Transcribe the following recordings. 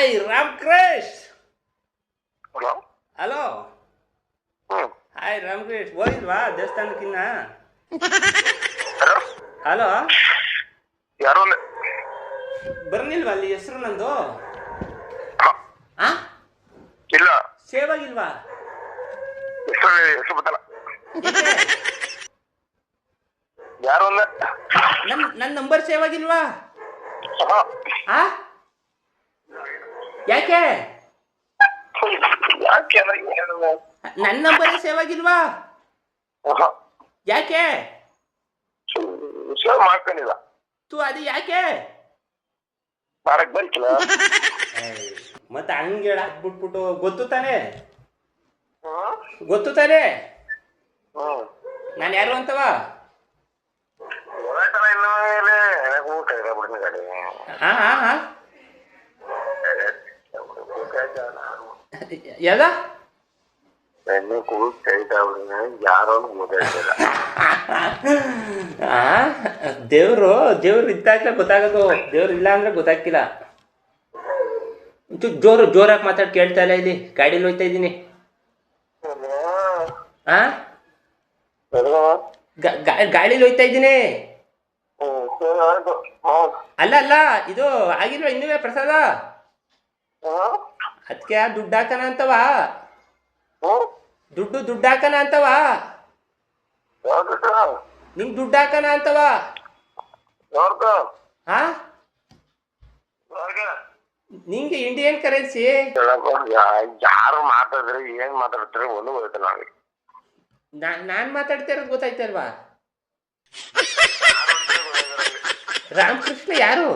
Hi Ramakrishna. Hello hello. Hi Ramakrishna. ಹೋಗಿಲ್ವಾ ದೇವಸ್ಥಾನಕ್ಕಿನ್ನ? Hello. ಯಾರು ಬರ್ನಿಲ್ವಾ ಅಲ್ಲಿ ಹೆಸರು ನಂದು? ಇಲ್ಲ. ಸೇವ್ ಆಗಿಲ್ವಾ? ಹೆಸರು ಗೊತ್ತಲ್ಲ. ಯಾರು ಅಂದ? ನನ್ನ ನಂಬರ್ ಸೇವ್ ಆಗಿಲ್ವಾ? ಯಾಕೆ ಯಾಕೆ ನನ್ನ ನಂಬರ್ ಸೇವ್ ಆಗಿಲ್ವಾ? ಯಾಕೆ ಸೇವ್ ಮಾಡ್ಕೊಂಡಿಲ್ಲ. ಅದು ಯಾಕೆ ಮಾಡಕ್ ಬರ್ಕಿಲ್ಲ. ಮತ್ತೆ ಹಂಗೆ ಹಾಕ್ಬಿಟ್ಬಿಟ್ಟು ಗೊತ್ತು ತಾನೆ ನಾನು ಯಾರು ಅಂತವ? ಯಾವ್ದ ದೇವ್ರು ಇದ್ದಾಗ್ಲೇ ಗೊತ್ತಾಗೋದು, ದೇವ್ರು ಇಲ್ಲ ಅಂದ್ರೆ ಗೊತ್ತಾಗ್ತಿಲ್ಲ. ಜೋರಾಗಿ ಮಾತಾಡಿ ಕೇಳ್ತಾ ಇಲ್ಲ. ಇಲ್ಲಿ ಗಾಡೀಲಿ ಹೋಯ್ತಾ ಇದ್ದೀನಿ. ಗಾಡೀಲಿ ಹೋಯ್ತಾ ಇದ್ದೀನಿ. ಅಲ್ಲ ಇದು ಆಗಿಲ್ವಾ ಇನ್ನೂ ಪ್ರಸಾದ? ಅದಕ್ಕೆ ದುಡ್ಡು ಹಾಕನ ಅಂತವ. ದುಡ್ಡು ಹಾಕನ ಅಂತವ. ನಿಂಗೆ ದುಡ್ಡು ಹಾಕನ ಅಂತವ. ನಿಂಗೆ ಇಂಡಿಯನ್ ಕರೆನ್ಸಿ. ಯಾರು ಮಾತಾಡಿದ್ರೆ ಏನ್ ಮಾತಾಡ್ತಾರೆ ಒಂದು ಗೊತ್ತ. ನಾನ್ ಮಾತಾಡ್ತಾ ಇರೋದು ಗೊತ್ತಾಯ್ತಾ ಅಲ್ವಾ? ರಾಮಕೃಷ್ಣ ಯಾರು?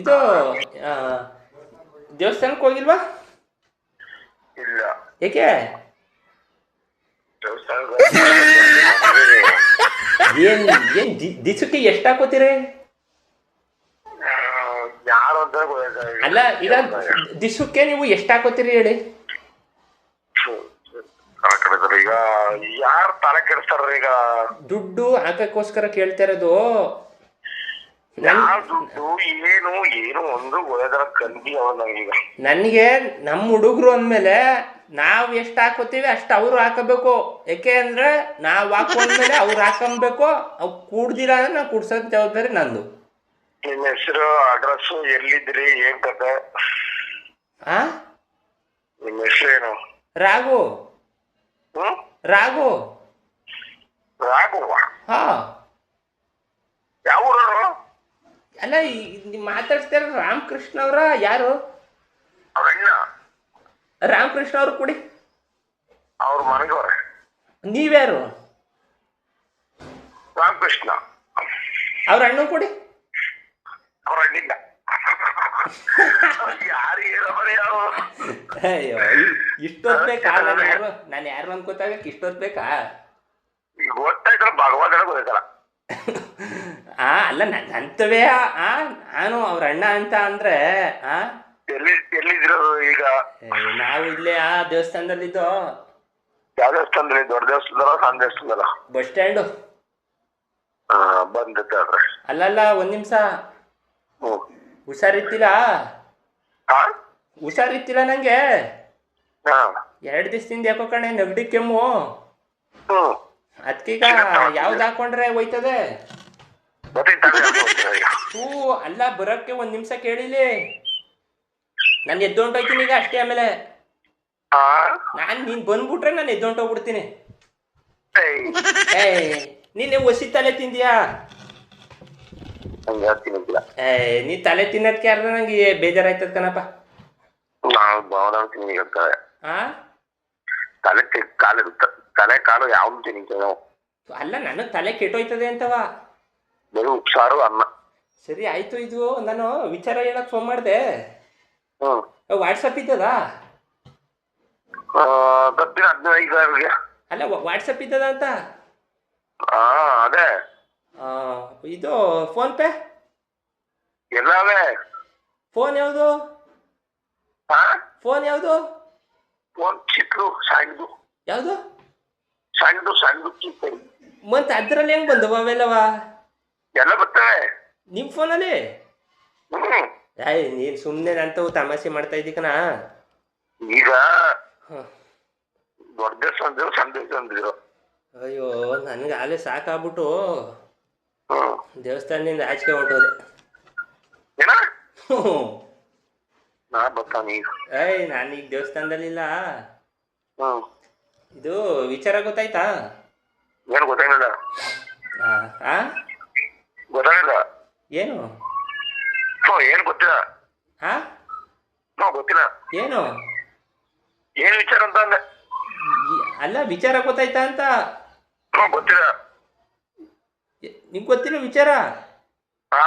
ಇದು ದೇವಸ್ಥಾನಕ್ಕೆ ಹೋಗಿಲ್ವಾ? ಇಲ್ಲ. ಏಕೆ? ಏನ್ ದಿಸಕ್ಕೆ ಎಷ್ಟು ಹಾಕೋತೀರಿ? ಯಾರು ಅಲ್ಲ, ಈಗ ದಿಸಕ್ಕೆ ನೀವು ಎಷ್ಟು ಹಾಕೋತೀರಿ ಹೇಳಿ? ಈಗ ಯಾರು ತಲೆ ಕೆಡಿಸ್ತಾರ? ಈಗ ದುಡ್ಡು ಹಾಕಕ್ಕೋಸ್ಕರ ಕೇಳ್ತಾ ಇರೋದು. ದುಡ್ಡು ಏನು ಒಂದು ಕಂದಿ ಈಗ ನನಗೆ ನಮ್ಮ ಹುಡುಗರು ಅಂದ್ಮೇಲೆ ನಾವ್ ಎಷ್ಟು ಹಾಕೋತೀವಿ ಅಷ್ಟು ಅವ್ರು ಹಾಕಬೇಕು. ಯಾಕೆ ಅಂದ್ರೆ ನಾವ್ ಹಾಕೊಂಡ್ಮೇಲೆ ಅವ್ರು ಹಾಕೊಬೇಕು. ಅವ್ ಕೂಡ್ದಿಲ್ಲ ಅಂದ್ರೆ ನಾವು ಕುಡ್ಸೋದ್ ಜವಾಬ್ದಾರಿ ನಂದು. ನಿಮ್ಮ ಹೆಸರು, ಅಡ್ರೆಸ್, ಎಲ್ಲಿದ್ರಿ, ಏನ್ ಕತೆ? ನಿಮ್ಮ ಹೆಸರು ಏನು? ರಾಘು. ರಾಘು. ಯಾವ ಊರವರು? ಅಲ್ಲ, ಮಾತಾಡ್ತಾರ ರಾಮಕೃಷ್ಣ ಅವ್ರ? ಯಾರು ರಾಮಕೃಷ್ಣ ಅವ್ರು? ಕೊಡಿ. ಅವ್ರ ಮನೆಗವ್ರೆ. ನೀವ್ಯಾರು? ರಾಮಕೃಷ್ಣ. ಅವ್ರ ಅಣ್ಣ ಕೊಡಿ. ಅವ್ರ ಅಣ್ಣಿಲ್ಲ. ಅಯ್ಯೋ, ಇಷ್ಟೊತ್ ಬೇಕಾ? ನಾನು ಯಾರು ಅನ್ಕೋತಾಗಕ್ಕೆ ಇಷ್ಟೊತ್ ಬೇಕಾ? ಈಗ ಗೊತ್ತಾಯ್ತಲ್ಲ, ಭಗವಾನ್ ಗೊತ್ತಾಯ್ತಲ್ಲ. ಅಲ್ಲ, ನಂತವೇ ನಾನು ಅವ್ರ ಅಣ್ಣ ಅಂತ ಅಂದ್ರೆ ಎಲ್ಲಿದ್ರು ಈಗ? ನಾವು ಇಲ್ಲೇ ದೇವಸ್ಥಾನದಲ್ಲಿದ್ದು. ಯಾವ ದೇವಸ್ಥಾನದಲ್ಲಿ? ದೊಡ್ಡ ದೇವಸ್ಥಾನ, ಸಣ್ಣ ದೇವಸ್ಥಾನ? Bus stand. ಬಂದಿದ್ದಾದ್ರೆ ಅಲ್ಲಲ್ಲ, ಒಂದ್ ನಿಮಿಷ. ಹುಷಾರಿತ್ತಿಲ್ಲ ನಂಗೆ. 2 ದಿವಸದಿಂದ ಯಾಕೋ ಕಣೆ ನೆಗಡಿ, ಕೆಮ್ಮು. ಅದಕ್ಕೀಗ ಯಾವ್ದು ಹಾಕೊಂಡ್ರೆ ಹೋಯ್ತದೆ? ಅಲ್ಲ, ಬರೋಕ್ಕೆ 1 ನಿಮಿಷ ಕೇಳಿಲಿ. ನಾನು ಎದ್ದೊಂಟೋಗ್ತೀನಿ ಈಗ ಅಷ್ಟೇ. ಆಮೇಲೆ ನೀನ್ ಬಂದ್ಬಿಟ್ರೆ ನಾನು ಎದ್ದೊಂಟೋಗ್ಬಿಡ್ತೀನಿ. ನೀನೆ ಒಸಿ ತಲೆ ತಿಂದಿಯಾ? ನೀ ತಲೆ ತಿನ್ನೋದಕ್ಕೆ ಯಾರ ನಂಗೆ ಬೇಜಾರಾಯ್ತದ ಕಣಪ್ಪ. ತಲೆ ಕಾಲು ಯಾವ್ದು ತಿನ್ನಿಸ್ತೇವೆ? ಅಲ್ಲ, ನನ್ನ ತಲೆ ಕೆಟ್ಟೋಯ್ತದೆ ಅಂತವ. ಬರೀ ಉಪ್ಸಾರು, ಅನ್ನ. ಸರಿ ಆಯ್ತು. ಇದು ನಾನು ವಿಚಾರ ಹೇಳಕ್ ಫೋನ್ ಮಾಡಿದೆ. ವಾಟ್ಸಪ್ ಇದ್ದದಾ? ಅಲ್ಲ, ವಾಟ್ಸಪ್ ಇದ್ದದ ಅಂತ? ಅದೇ. ಇದು ಫೋನ್ ಪೇ ಎಲ್ಲವೇ? ಫೋನ್ ಯಾವುದು? ಫೋನ್ ಯಾವುದು? ಫೋನ್ ಚಿಕ್ಕ ಸಣ್ಣದು. ಯಾವುದು? ಸಣ್ಣದು ಚಿಕ್ಕ. ಮತ್ತೆ ಅದ್ರಲ್ಲಿ ಹೆಂಗ್ ಬಂದವ ಅವೆಲ್ಲವ? ಎಲ್ಲ ಬರ್ತವೆ ನಿಮ್ ಫೋನಲ್ಲಿ. ನೀನು ಸುಮ್ಮನೆ ನಂತವು ತಮಾಷೆ ಮಾಡ್ತಾ ಇದ್ದೀಕನ. ಈಗ ಹಾಂ. ದೊಡ್ಡ ದೇವಸ್ಥಾನ ಅಂದಿದ್ರು ಸಣ್ಣ ದೇವಸ್ಥಾನ ಅಂದಿದ್ರು. ಅಯ್ಯೋ ನನಗೆ ಅಲ್ಲೇ ಸಾಕಾಗ್ಬಿಟ್ಟು ಹ್ಮ್ ದೇವಸ್ಥಾನದಿಂದ ಆಚೆಗೆ ಹೊಂಟೋದೆ. ಏನ ಹ್ಞೂ. ನಾ ಬರ್ತಾನೆ ಈಗ. ನಾನೀಗ ದೇವಸ್ಥಾನದಲ್ಲಿಲ್ಲ. ಹ್ಮ್ ಇದು ವಿಚಾರ ಗೊತ್ತಾಯ್ತಾ? ಏನು ಗೊತ್ತಾಗಿಲ್ಲ. ಆ ಗೊತ್ತಾಗಿಲ್ಲ. ಏನು? ಏನು ಗೊತ್ತಿಲ್ಲ. ಹಾ ಗೊತ್ತಿಲ್ಲ. ಏನು? ಏನ್ ವಿಚಾರ ಅಂತ ಅಂದೆ. ಅಲ್ಲ ವಿಚಾರ ಗೊತ್ತಾಯ್ತಾ ಅಂತ. ಗೊತ್ತಿಲ್ಲ. ನಿಂಗೆ ಗೊತ್ತಿಲ್ಲ ವಿಚಾರ? ಹಾ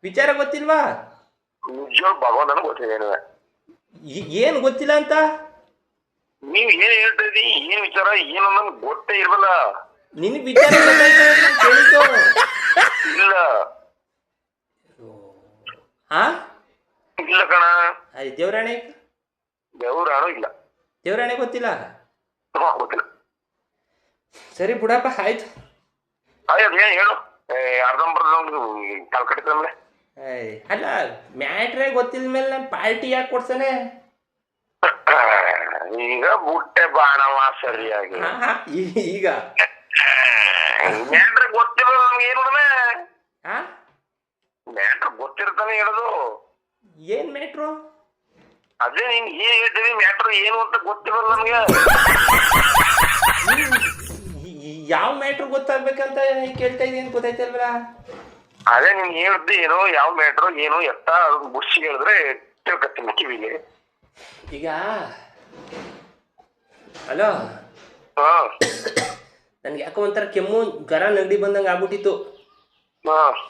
ವಿಚಾರ ಗೊತ್ತಿಲ್ವಾ? ನಿಜ ಭಗವಂತನ ಗೊತ್ತಿಲ್ಲ. ಏನು ಏನು ಗೊತ್ತಿಲ್ಲ ಅಂತ? ನೀವ್ ಏನ್ ಹೇಳ್ತಾ ಇದ್ದೀ? ಏನ್ ವಿಚಾರ ಏನು ನನ್ಗೆ ಗೊತ್ತೇ ಇರ್ಬಲ್ಲ. ನಿನಗೆ ವಿಚಾರ ಗೊತ್ತಾಯ್ತಾ ಅಂತ ಕೇಳಿದ್ದು? ಇಲ್ಲ. ಹಾ ಇಲ್ಲ ಕಣ. ದೇವರಾಣೆ? ದೇವ್ರಾಣು ಇಲ್ಲ. ದೇವರಾಣೆ ಗೊತ್ತಿಲ್ಲ? ಗೊತ್ತಿಲ್ಲ. ಸರಿ ಬಿಡಪ್ಪ, ಆಯ್ತು. ಅದೇನ್ ಹೇಳು. ಅರ್ಧಂಬರ್ಧ ಕಾಲ್ ಕಟ್ಟಿದ್ರೆ ಅಲ್ಲ ಮ್ಯಾಟ್ರೇ ಗೊತ್ತಿಲ್ಲ ಮೇಲೆ ನಾನು ಪಾರ್ಟಿ ಯಾಕೆ ಕೊಡ್ಸನೆ? ಈಗ ಬುಟ್ಟೆ ಬಾಣವ ಸರಿಯಾಗಿ. ಈಗ ಮ್ಯಾಟ್ರ್ ಗೊತ್ತಿಲ್ಲ ನಮ್ಗೆ. ಏನು ಹಾ ಮ್ಯಾಟ್ರ್ ಗೊತ್ತಿರ್ತಾನೆ ಹೇಳೋದು. ಏನ್ ಮ್ಯಾಟ್ರು? ಅದೇ ನೀನ್ ಏನ್ ಹೇಳ್ತೀವಿ ಮ್ಯಾಟ್ರ್ ಏನು ಅಂತ ಗೊತ್ತಿರಲ್ಲ ನಮ್ಗೆ. ಯಾವ ಮ್ಯಾಟ್ರು ಗೊತ್ತಾಗ್ಬೇಕಂತ ಕೇಳ್ತಾ ಇದೀನಿ, ಗೊತ್ತಾಯ್ತಲ್ವಲ್ಲ? ಅದೇ ನೀನ್ ಹೇಳ್ದಿ ಏನೋ ಯಾವ ಮ್ಯಾಟ್ರ್ ಏನು ಎತ್ತ ಅದನ್ನ ಬುಡ್ಸಿ ಹೇಳಿದ್ರೆ ತಿಳ್ಕತ್ತೀನಿ ಕಿವಿಗೆ. ಈಗ ಹಲೋ, ನನ್ಗೆ ಯಾಕೋ ಒಂಥರ ಕೆಮ್ಮು ಗರ ನೆಗಡಿ ಬಂದಂಗೆ ಆಗ್ಬಿಟ್ಟಿತ್ತು.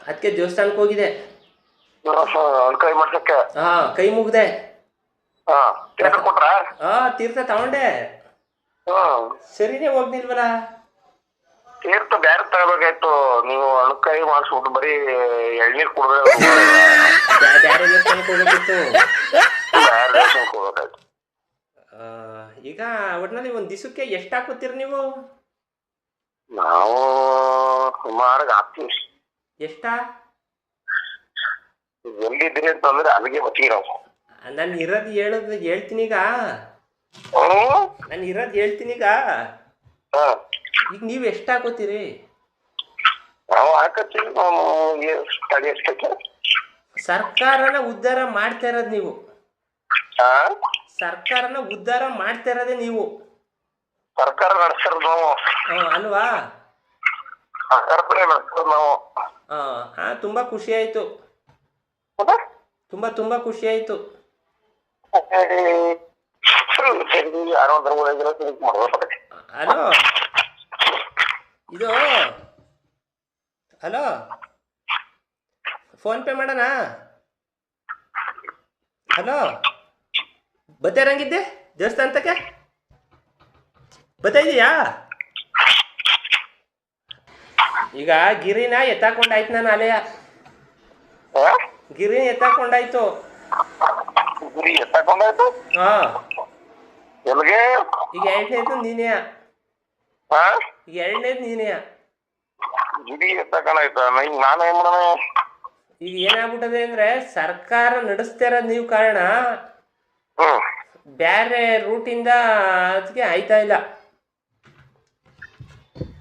ಅದಕ್ಕೆ ದೇವಸ್ಥಾನಕ್ಕೆ ಹೋಗಿದೆ. ಕೈ ಮಾಡ್ಸಕ್ಕೆ ಕೈ ಮುಗ್ದೆ. ಕೊಟ್ರ ತೀರ್ಥ ತಗೊಂಡೆ. ಸರಿನೇ ಹೋಗ್ನಿಲ್ವಲ್ಲ? ತೀರ್ಥ ಬ್ಯಾರೆ ತಗೋಬೇಕಾಯ್ತು. ನೀವು ಅಣಕಾಯಿ ಮಾಡಿಸ್ಬಿಟ್ಟು ಬರೀ ಎಳ್ನೀರ್ ಕುಡ್ರೆ ಬೇರೆ ದೇವಸ್ಥಾನಕ್ಕೆ ಹೋಗ್ಬೇಕಿತ್ತು. ಬ್ಯಾರೆ ದೇವಸ್ಥಾನಕ್ಕೆ ಹೋಗ್ಬೇಕಾಯ್ತು. ಈಗ ಒಟ್ನಲ್ಲಿ ಒಂದ್ ದಿವಸಕ್ಕೆ ಎಷ್ಟು ಹಾಕೋತೀರಿ ನೀವು? ನಾವು ಸುಮಾರಾಗಿ ಹಾಕ್ತೀವಿ. ಎಷ್ಟಾ? ಎಲ್ಲಿದ್ದೀರಿ ಅಂತಂದ್ರೆ ಅಲ್ಲಿಗೆ ಬರ್ತೀವಿ ನಾವು. ನಾನು ಇರೋದು ಹೇಳ್ತೀನಿ ಈಗ. ನಾನು ಇರೋದು ಹೇಳ್ತೀನಿ ಈಗ. ಈಗ ನೀವು ಎಷ್ಟು ಹಾಕೋತೀರಿ? ನಾವು ಹಾಕತ್ತೀವಿ. ತಡಿ ಎಷ್ಟಕ್ಕೆ ಸರ್ಕಾರನ ಉದ್ಧಾರ ಮಾಡ್ತಾ ಇರೋದು ನೀವು. ಸರ್ಕಾರನ ಉದ್ಧಾರ ಮಾಡ್ತಾ ಇರೋದೇ ನೀವು. ಸರ್ಕಾರ ನಡೆಸಿರೋದು ನಾವು ಅಲ್ವಾ? ಸರ್ಕಾರ ನಡೆಸಿರೋದು ನಾವು. ತುಂಬಾ ಖುಷಿ ಆಯ್ತು. ತುಂಬಾ ತುಂಬಾ ಖುಷಿ ಆಯ್ತು. ಹಲೋ, ಇದು ಹಲೋ, ಫೋನ್ ಪೇ ಮಾಡೋಣ? ಹಲೋ, ಬತ್ತೇರಂಗಿದ್ದೆ ದೇವಸ್ಥಾನಕ್ಕೆ? ಬರ್ತಾ ಇದೀಯಾ? ಈಗ ಗಿರಿನ ಎತ್ತಾಕೊಂಡಾಯ್ತು. ನಾನು ಅಲೆಯ ಗಿರಿನ ಎತ್ತಾಕೊಂಡಾಯ್ತು. ಗುರಿ ಎತ್ತಾಕೊಂಡಾಯ್ತು. ಎಲ್ಲಿಗೆ? ಈಗ ಎರಡನೇದು ನೀನೇ. ಈಗ ಎರಡನೇದು ನೀನೇ. ಗಿರಿ ಎತ್ತಾಕೊಂಡಾಯ್ತ. ನಾನು ಏನ್ ಮಾಡೋಣ? ಈಗ ಏನಾಗ್ಬಿಟ್ಟದೆ ಅಂದ್ರೆ ಸರ್ಕಾರ ನಡೆಸ್ತಾ ಇರೋದು ನೀವು ಕಾರಣ. ಬೇರೆ ರೂಟಿಂದ ಅದಕ್ಕೆ ಆಯ್ತಾ ಇಲ್ಲ.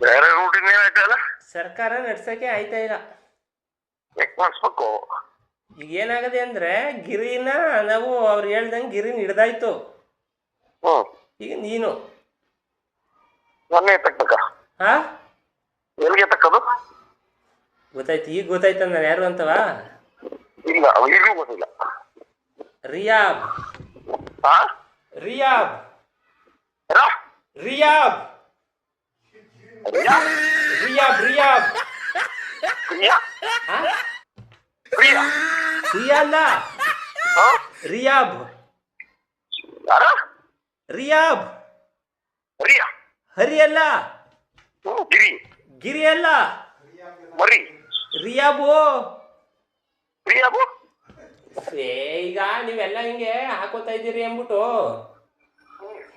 ಬೇರೆ ರೂಟಿಂದ ಆಯ್ತಾ ಇಲ್ಲ. ಸರ್ಕಾರ ನಡ್ಸಕ್ಕೆ ಆಯ್ತಾ ಇಲ್ಲ. ಮಾಡಿಸ್ಬೇಕು. ಈಗ ಏನಾಗದೆ ಅಂದ್ರೆ ಗಿರಿನ ನಾವು ಅವ್ರು ಹೇಳ್ದಂಗೆ ಗಿರಿನ ಹಿಡ್ದಾಯ್ತು. ಈಗ ನೀನು ಮೊನ್ನೆ ಎತ್ತಕ್ಕ. ಎಲ್ಲಿಗೆ ಎತ್ತಕ್ಕದು? ಗೊತ್ತಾಯ್ತು, ಈಗ ಗೊತ್ತಾಯ್ತ ನಾನು ಯಾರು ಅಂತವ? ಇಲ್ಲ, ಈಗಲೂ ಗೊತ್ತಿಲ್ಲ. ರಿಯಾಬ್. ರಿಯಾಬ್ ರಿಯಾಬ್ ರಿಯಾಬ್ ರಿಯಾಬ್ ರಿಯಾಬ್. ರಿಯಾ ಅಲ್ಲ, ರಿಯಾಬ್. ರಿಯಾಬ್ ಹರಿ ಅಲ್ಲ, ಗಿರಿ ಅಲ್ಲ, ರಿಯಾಬು. ಈಗ ನೀವೆಲ್ಲ ಹಿಂಗೆ ಹಾಕೋತಾ ಇದ್ದೀರಿ ಅಂದ್ಬಿಟ್ಟು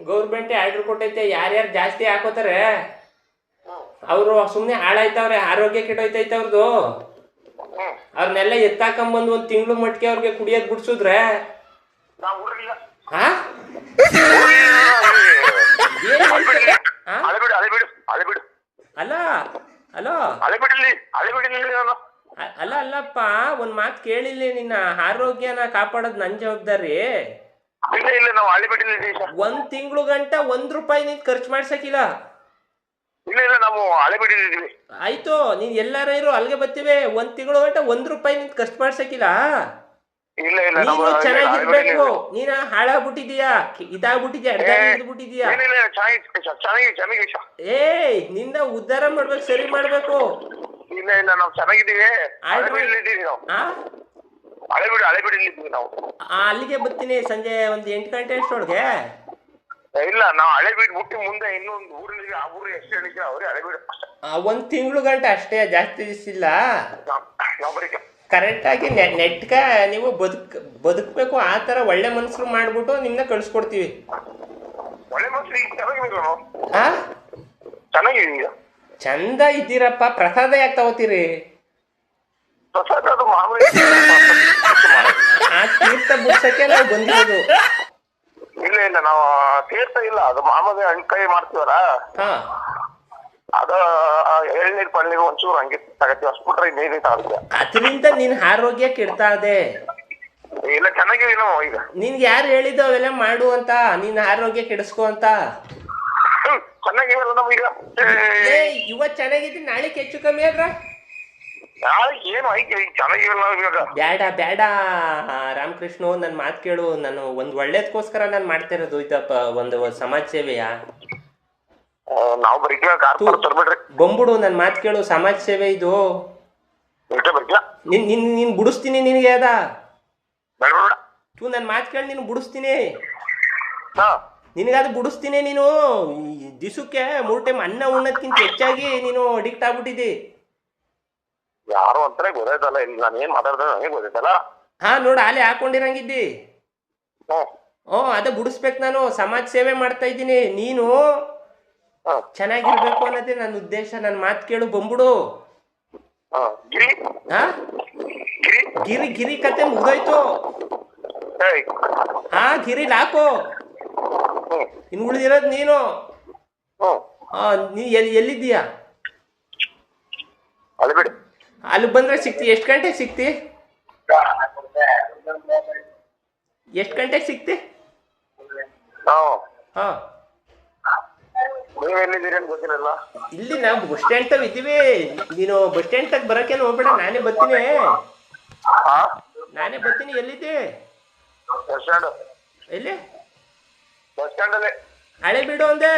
ಗೌರ್ಮೆಂಟ್ ಆರ್ಡರ್ ಕೊಟ್ಟೈತೆ. ಯಾರ್ಯಾರು ಜಾಸ್ತಿ ಹಾಕೋತಾರೆ ಅವರು ಸುಮ್ಮನೆ ಹಾಳಾಯ್ತವ್ರೆ. ಆರೋಗ್ಯ ಕೆಟ್ಟೋಯ್ತೈತೆ ಅವ್ರದ್ದು. ಹ್ಮ್ ಅವ್ರನ್ನೆಲ್ಲ ಎತ್ತಾಕೊಂಬಂದು ಒಂದ್ ತಿಂಗಳು ಮಟ್ಟಿಗೆ ಅವ್ರಿಗೆ ಕುಡಿಯೋದ್ ಬಿಡ್ಸುದ್ರೆ ನಾವ್ ಊರಿಲ್ಲ ಹಾ ಏನ್ ಹೇಳ್ತೀರ? ಆ? ಅಲೆ ಬಿಡು ಅಲೆ ಬಿಡು ಅಲೆ ಬಿಡು ಅಲ್ಲ ಅಲೋ ಅಲೆ ಬಿಡಲಿ ಅಲೆ ಬಿಡಲಿ ನಾನು ಅಲ್ಲ ಅಲ್ಲಪ್ಪ ಒಂದ್ ಮಾತು ಕೇಳಿಲ್ಲ, ನಿನ್ನ ಆರೋಗ್ಯನ ಕಾಪಾಡೋದು ನನ್ ಜವಾಬ್ದಾರಿ. ಇಲ್ಲ ಇಲ್ಲ ನಾವು ಅಲೆ ಬಿಡಲಿ ದೇಶ ಒಂದ್ ತಿಂಗಳು ಗಂಟ ₹1 ನೀನ್ ಖರ್ಚು ಮಾಡ್ಸಕಿಲ್ಲ. ಇಲ್ಲ ಇಲ್ಲ ನಾವು ಹಳೆ ಬಿಟ್ಟಿದ್ದೀವಿ. ಆಯ್ತು, ನೀನ್ ಎಲ್ಲಾರ ಇರು ಅಲ್ಲಿಗೆ ಬರ್ತೀವಿ. ಒಂದ್ ತಿಂಗಳು ಗಂಟ ₹1 ನೀನ್ ಖರ್ಚು ಮಾಡ್ಸಕಿಲ್ಲ. ಇಲ್ಲ ಇಲ್ಲ ನೀನು ಚೆನ್ನಾಗಿರ್ಬೇಕು, ನೀನ ಹಾಳಾಗ್ಬಿಟ್ಟಿದೀಯಾ, ಇದಾಗ್ಬಿಟ್ಟಿದ್ಯಾ, ಅಡ್ಬಿಟ್ಟಿದ್ಯಾ. ಚೆನ್ನಾಗಿ ಏಯ್ ನಿನ್ನ ಉದ್ಧಾರ ಮಾಡ್ಬೇಕು, ಸರಿ ಮಾಡ್ಬೇಕು. ಇಲ್ಲ ಇಲ್ಲ ನಾವು ಚೆನ್ನಾಗಿದ್ದೀವಿ. ಹಳೆ ಬಿಡಲಿದ್ದೀವಿ ನಾವು. ಹಳೆ ಬಿಡಲಿದ್ದೀವಿ ನಾವು. ಅಲ್ಲಿಗೆ ಬರ್ತೀನಿ ಸಂಜೆ ಒಂದ್ 8 ಗಂಟೆ ಅಷ್ಟೊಳಗೆ. ಇಲ್ಲ ನಾವು ಹಳೆ ಬಿಟ್ಟು ಮುಂದೆ ಇನ್ನೊಂದು ಊರಿಗೆ, ಆ ಊರಿಗೆ ಎಷ್ಟು ಹೇಳಿದ್ರೆ ಅವ್ರಿಗೆ ಹಳೆ ಬಿಡು. ಒಂದ್ ತಿಂಗಳು ಗಂಟ ಅಷ್ಟೇ, ಜಾಸ್ತಿ ದಿವಸ ಇಲ್ಲ. ನಾವು ಬರೀ ಕರೆಕ್ಟ್ ಆಗಿ ನೆಟ್ಕ ನೀವು ಬದುಕ್ಬೇಕು. ಆ ತರ ಒಳ್ಳೆ ಮನ್ಸರು ಮಾಡ್ಬಿಟ್ಟು ನಿಮ್ನ ಕಳ್ಸ್ಕೊಡ್ತೀವಿ. ಒಳ್ಳೆ ಮನುಷ್ಯರು ಈಗ ಚೆನ್ನಾಗಿದ್ದೀವಿ ನಾವು. ಆ ಚೆನ್ನಾಗಿದ್ದೀವಿ. ಚಂದ ಇದ್ದೀರಪ್ಪ. ಪ್ರಸಾದ ಯಾಕೆ ತಗೋತೀರಿ? ಪ್ರಸಾದ ಅದು ಮಾಮೂಲಿ. ಆ ತೀರ್ಥ ಬುಡ್ಸಕ್ಕೆ ನಾವು ಬಂದಿರೋದು. ಇಲ್ಲ ಇಲ್ಲ ನಾವು ತೀರ್ಥ ಇಲ್ಲ, ಅದು ಮಾಮೂಲಿ ಹಣ್ಕಾಯಿ ಮಾಡ್ತೀವಲ್ಲ, ಹಾ ಅದ ಎಳ್ನೀರ್ ಪಳ್ನೀರು ಒಂಚೂರು ಹಂಗೆ ತಗತ್ತೀವಿ, ಅಷ್ಟು ಬಿಟ್ರೆ ಇನ್ನೇನು ತಗತ್ತೀವಿ. ಅದರಿಂದ ನಿನ್ ಆರೋಗ್ಯ ಕೆಡ್ತಾ ಇದೆ. ಇಲ್ಲ ಚೆನ್ನಾಗಿದ್ದೀವಿ ನಾವು ಈಗ. ನಿನ್ಗೆ ಯಾರು ಹೇಳಿದ್ದು ಅವೆಲ್ಲ ಮಾಡು ಅಂತ, ನಿನ್ ಆರೋಗ್ಯ ಕೆಡಿಸ್ಕೊ ಅಂತ? ಚೆನ್ನಾಗಿವಲ್ಲ ನಮ್ಗೀಗ. ಇವತ್ ಚೆನ್ನಾಗಿದ್ದೀನಿ, ನಾಳೆ ಹೆಚ್ಚು ಕಮ್ಮಿ ಆದ್ರ ಏನು ಐತಿ ಚೆನ್ನಾಗಿವಲ್ಲ ನಾವು ಇವಾಗ. ಬೇಡ ಬೇಡ ರಾಮಕೃಷ್ಣ, ನನ್ ಮಾತು ಕೇಳು. ನಾನು ಒಂದ್ ಒಳ್ಳೇದಕ್ಕೋಸ್ಕರ ನಾನು ಮಾಡ್ತಾ ಇರೋದು ಇದಪ್ಪ, ಒಂದು ಸಮಾಜ ಸೇವೆಯ. ನಾವು ಬರೀ ಕಾರ್ ತರ್ಬಿಡ್ರಿ. ಬಂದ್ಬಿಡು, ನನ್ ಮಾತು ಕೇಳು. ಸಮಾಜ ಸೇವೆ ಇದು. ನೀನ್ ಬಿಡಿಸ್ತೀನಿ ನಿನಗೆ ಅದ. ನನ್ ಮಾತು ಕೇಳಿ, ನೀನು ಬಿಡಿಸ್ತೀನಿ. ನಿನಗದು ಬಿಡಿಸ್ತೀನಿ. ನೀನು ದಿಸಕ್ಕೆ 3 ಟೈಮ್ ಅನ್ನ ಉಣ್ಣದ್ಕಿಂತ ಹೆಚ್ಚಾಗಿ ನೀನು ಅಡಿಕ್ಟ್ ಆಗ್ಬಿಟ್ಟಿದ್ದಿ. ಯಾರು ಅಂತಾನೆ ಗೊತ್ತಾಯ್ತಲ್ಲ, ಇಲ್ಲಿ ನಾನು ಏನ್ ಮಾತಾಡ್ದೆ ನನಗೆ ಗೊತ್ತಾಯ್ತಲ್ಲ. ಹಾ ನೋಡು, ಆಲೆ ಹಾಕೊಂಡಿರಂಗಿದ್ದಿ. ಅದೇ ಬಿಡಿಸ್ಬೇಕು. ನಾನು ಸಮಾಜ ಸೇವೆ ಮಾಡ್ತಾ ಇದ್ದೀನಿ. ನೀನು ಚೆನ್ನಾಗಿರ್ಬೇಕು ಅನ್ನೋದೇ ನನ್ನ ಉದ್ದೇಶ. ನನ್ನ ಮಾತು ಕೇಳು, ಬಂದ್ಬಿಡು. ಹಾ ಗಿರಿ ಕತೆ ಮುಗ್ದೋಯ್ತು. ಹಾ ಗಿರಿಲ್ ಹಾಕು. ಇನ್ ಉಳಿದಿರೋದು ನೀನು. ನೀ ಎಲ್ಲಿದ್ದೀಯಾ? ಅಲ್ಲಿ ಬಂದ್ರೆ ಸಿಕ್ತಿ. ಎಷ್ಟು ಗಂಟೆಗೆ ಸಿಕ್ತಿ? ಎಷ್ಟು ಗಂಟೆಗೆ ಸಿಕ್ತಿ? ಹಾ ಇಲ್ಲಿ ನಾವು ಬಸ್ ಸ್ಟ್ಯಾಂಡ್ ತಗ ಇದ್ದೀವಿ. ನೀನು ಬಸ್ ಸ್ಟ್ಯಾಂಡ್ ತಗ ಬರಕೇನು ಹೋಗ್ಬೇಡ, ನಾನೇ ಬರ್ತೀನಿ. ಎಲ್ಲಿದ್ದೆ? ಎಲ್ಲಿ? ಬಸ್ ಸ್ಟ್ಯಾಂಡ್ ಅಲ್ಲಿ. ಹಳೆ ಬಿಡು ಅಂದೆ.